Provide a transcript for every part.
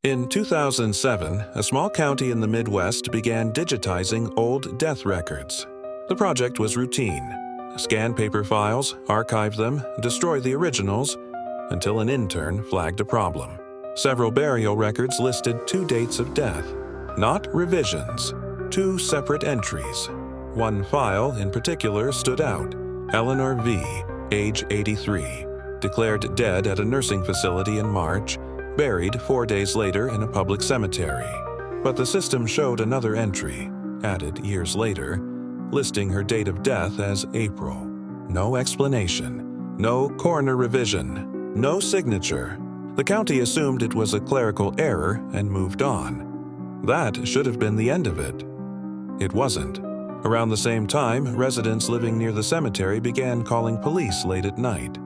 In 2007, a small county in the Midwest began digitizing old death records. The project was routine. Scan paper files, archive them, destroy the originals, until an intern flagged a problem. Several burial records listed 2 dates of death, not revisions, 2 separate entries. One file in particular stood out. Eleanor V., age 83, declared dead at a nursing facility in March, buried 4 days later in a public cemetery. But the system showed another entry, added years later, listing her date of death as April. No explanation, no coroner revision, no signature. The county assumed it was a clerical error and moved on. That should have been the end of it. It wasn't. Around the same time, residents living near the cemetery began calling police late at night.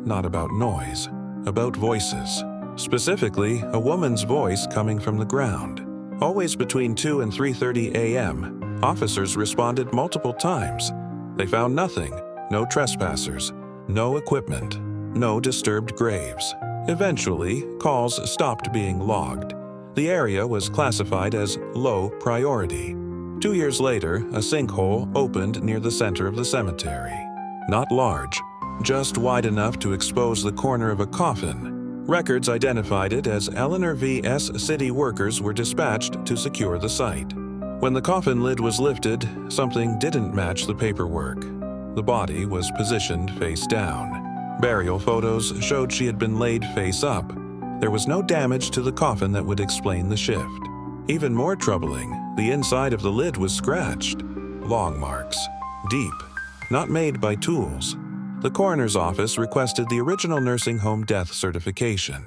Not about noise, about voices. Specifically, a woman's voice coming from the ground. Always between 2 and 3:30 a.m., officers responded multiple times. They found nothing, no trespassers, no equipment, no disturbed graves. Eventually, calls stopped being logged. The area was classified as low priority. 2 years later, a sinkhole opened near the center of the cemetery. Not large, just wide enough to expose the corner of a coffin. Records identified it as Eleanor V.'s city workers were dispatched to secure the site. When the coffin lid was lifted, something didn't match the paperwork. The body was positioned face down. Burial photos showed she had been laid face up. There was no damage to the coffin that would explain the shift. Even more troubling, the inside of the lid was scratched. Long marks. Deep. Not made by tools. The coroner's office requested the original nursing home death certification.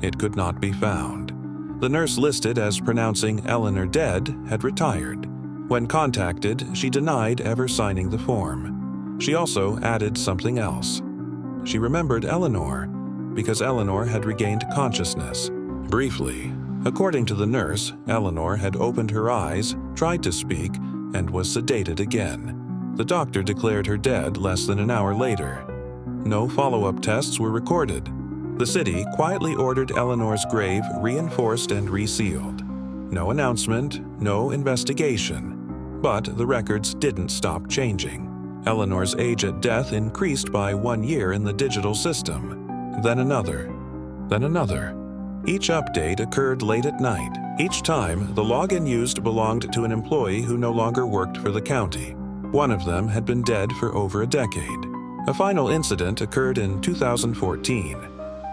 It could not be found. The nurse listed as pronouncing Eleanor dead had retired. When contacted, she denied ever signing the form. She also added something else. She remembered Eleanor, because Eleanor had regained consciousness. Briefly, according to the nurse, Eleanor had opened her eyes, tried to speak, and was sedated again. The doctor declared her dead less than an hour later. No follow-up tests were recorded. The city quietly ordered Eleanor's grave reinforced and resealed. No announcement, no investigation. But the records didn't stop changing. Eleanor's age at death increased by 1 year in the digital system. Then another. Then another. Each update occurred late at night. Each time, the login used belonged to an employee who no longer worked for the county. One of them had been dead for over a decade. A final incident occurred in 2014.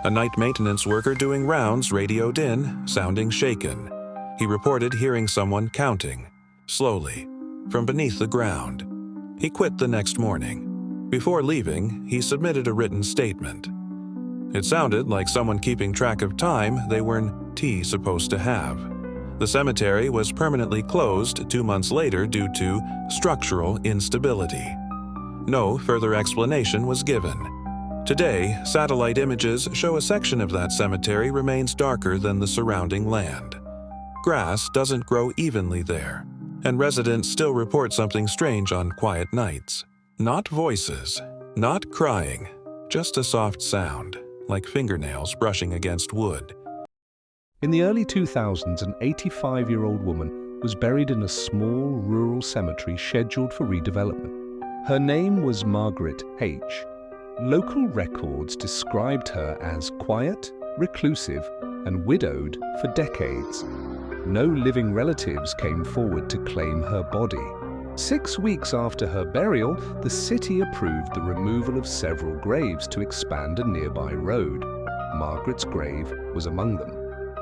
A night maintenance worker doing rounds radioed in, sounding shaken. He reported hearing someone counting, slowly, from beneath the ground. He quit the next morning. Before leaving, he submitted a written statement. It sounded like someone keeping track of time they weren't supposed to have. The cemetery was permanently closed 2 months later due to structural instability. No further explanation was given. Today, satellite images show a section of that cemetery remains darker than the surrounding land. Grass doesn't grow evenly there, and residents still report something strange on quiet nights. Not voices, not crying, just a soft sound, like fingernails brushing against wood. In the early 2000s, an 85-year-old woman was buried in a small rural cemetery scheduled for redevelopment. Her name was Margaret H. Local records described her as quiet, reclusive, and widowed for decades. No living relatives came forward to claim her body. 6 weeks after her burial, the city approved the removal of several graves to expand a nearby road. Margaret's grave was among them.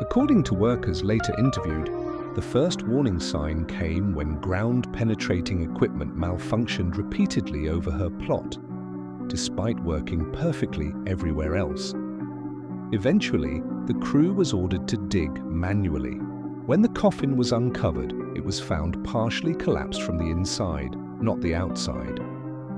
According to workers later interviewed, the first warning sign came when ground-penetrating equipment malfunctioned repeatedly over her plot, despite working perfectly everywhere else. Eventually, the crew was ordered to dig manually. When the coffin was uncovered, it was found partially collapsed from the inside, not the outside.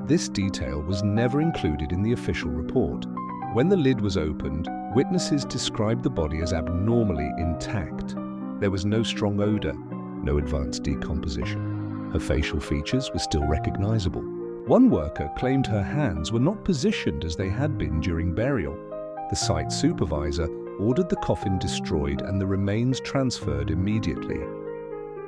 This detail was never included in the official report. When the lid was opened, witnesses described the body as abnormally intact. There was no strong odor, no advanced decomposition. Her facial features were still recognizable. One worker claimed her hands were not positioned as they had been during burial. The site supervisor ordered the coffin destroyed and the remains transferred immediately.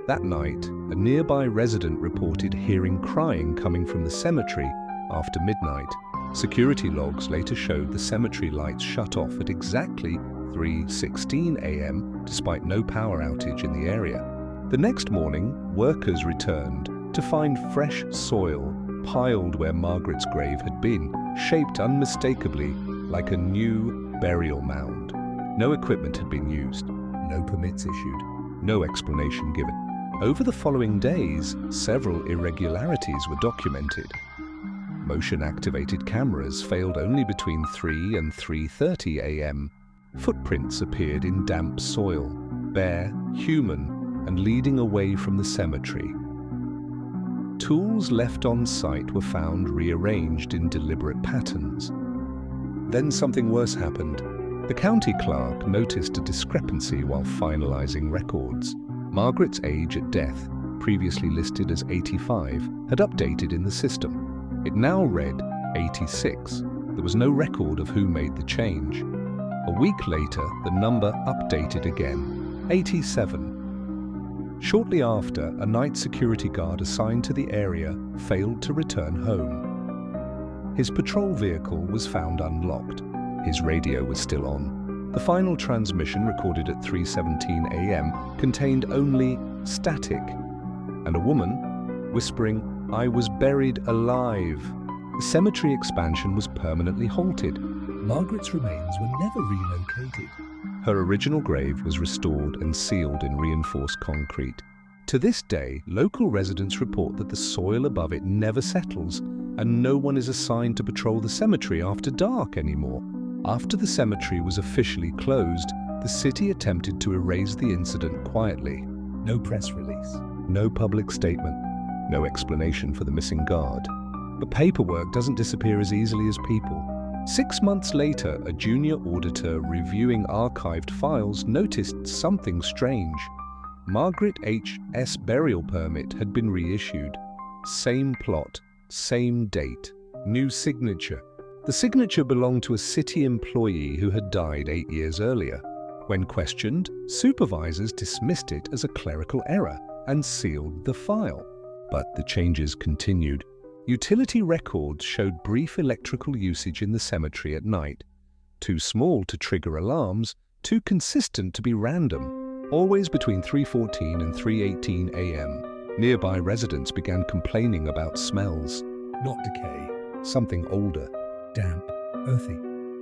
That night, a nearby resident reported hearing crying coming from the cemetery after midnight. Security logs later showed the cemetery lights shut off at exactly 3:16 a.m. despite no power outage in the area. The next morning, workers returned to find fresh soil piled where Margaret's grave had been, shaped unmistakably like a new burial mound. No equipment had been used, no permits issued, no explanation given. Over the following days, several irregularities were documented. Motion-activated cameras failed only between 3 and 3:30 a.m. Footprints appeared in damp soil, bare, human, and leading away from the cemetery. Tools left on site were found rearranged in deliberate patterns. Then something worse happened. The county clerk noticed a discrepancy while finalizing records. Margaret's age at death, previously listed as 85, had updated in the system. It now read 86. There was no record of who made the change. A week later, the number updated again, 87. Shortly after, a night security guard assigned to the area failed to return home. His patrol vehicle was found unlocked. His radio was still on. The final transmission, recorded at 3:17 a.m., contained only static and a woman whispering, "I was buried alive." The cemetery expansion was permanently halted. Margaret's remains were never relocated. Her original grave was restored and sealed in reinforced concrete. To this day, local residents report that the soil above it never settles, and no one is assigned to patrol the cemetery after dark anymore. After the cemetery was officially closed, the city attempted to erase the incident quietly. No press release, no public statement, no explanation for the missing guard. But paperwork doesn't disappear as easily as people. 6 months later, a junior auditor reviewing archived files noticed something strange. Margaret H.'s burial permit had been reissued. Same plot, same date, new signature. The signature belonged to a city employee who had died 8 years earlier. When questioned, supervisors dismissed it as a clerical error and sealed the file. But the changes continued. Utility records showed brief electrical usage in the cemetery at night. Too small to trigger alarms, too consistent to be random. Always between 3:14 and 3:18 a.m. Nearby residents began complaining about smells. Not decay, something older, damp, earthy,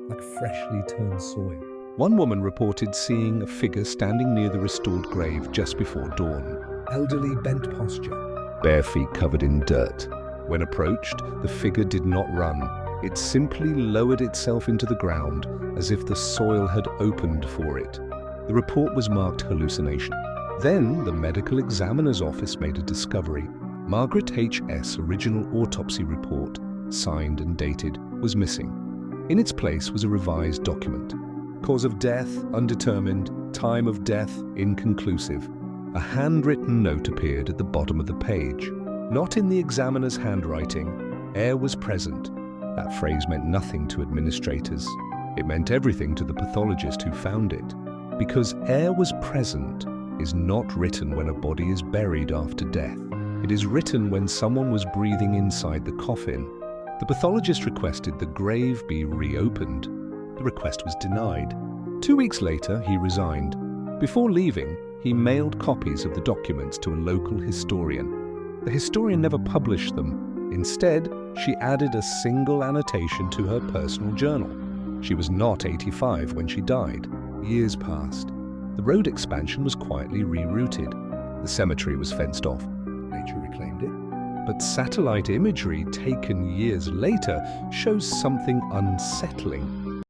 like freshly turned soil. One woman reported seeing a figure standing near the restored grave just before dawn. Elderly, bent posture, bare feet covered in dirt. When approached, the figure did not run. It simply lowered itself into the ground as if the soil had opened for it. The report was marked hallucination. Then the medical examiner's office made a discovery. Margaret H.'s original autopsy report, signed and dated, was missing. In its place was a revised document. Cause of death, undetermined. Time of death, inconclusive. A handwritten note appeared at the bottom of the page. Not in the examiner's handwriting, heir was present. That phrase meant nothing to administrators. It meant everything to the pathologist who found it. Because heir was present is not written when a body is buried after death. It is written when someone was breathing inside the coffin. The pathologist requested the grave be reopened. The request was denied. 2 weeks later, he resigned. Before leaving, he mailed copies of the documents to a local historian. The historian never published them. Instead, she added a single annotation to her personal journal. She was not 85 when she died. Years passed. The road expansion was quietly rerouted. The cemetery was fenced off. Nature reclaimed it. But satellite imagery taken years later shows something unsettling.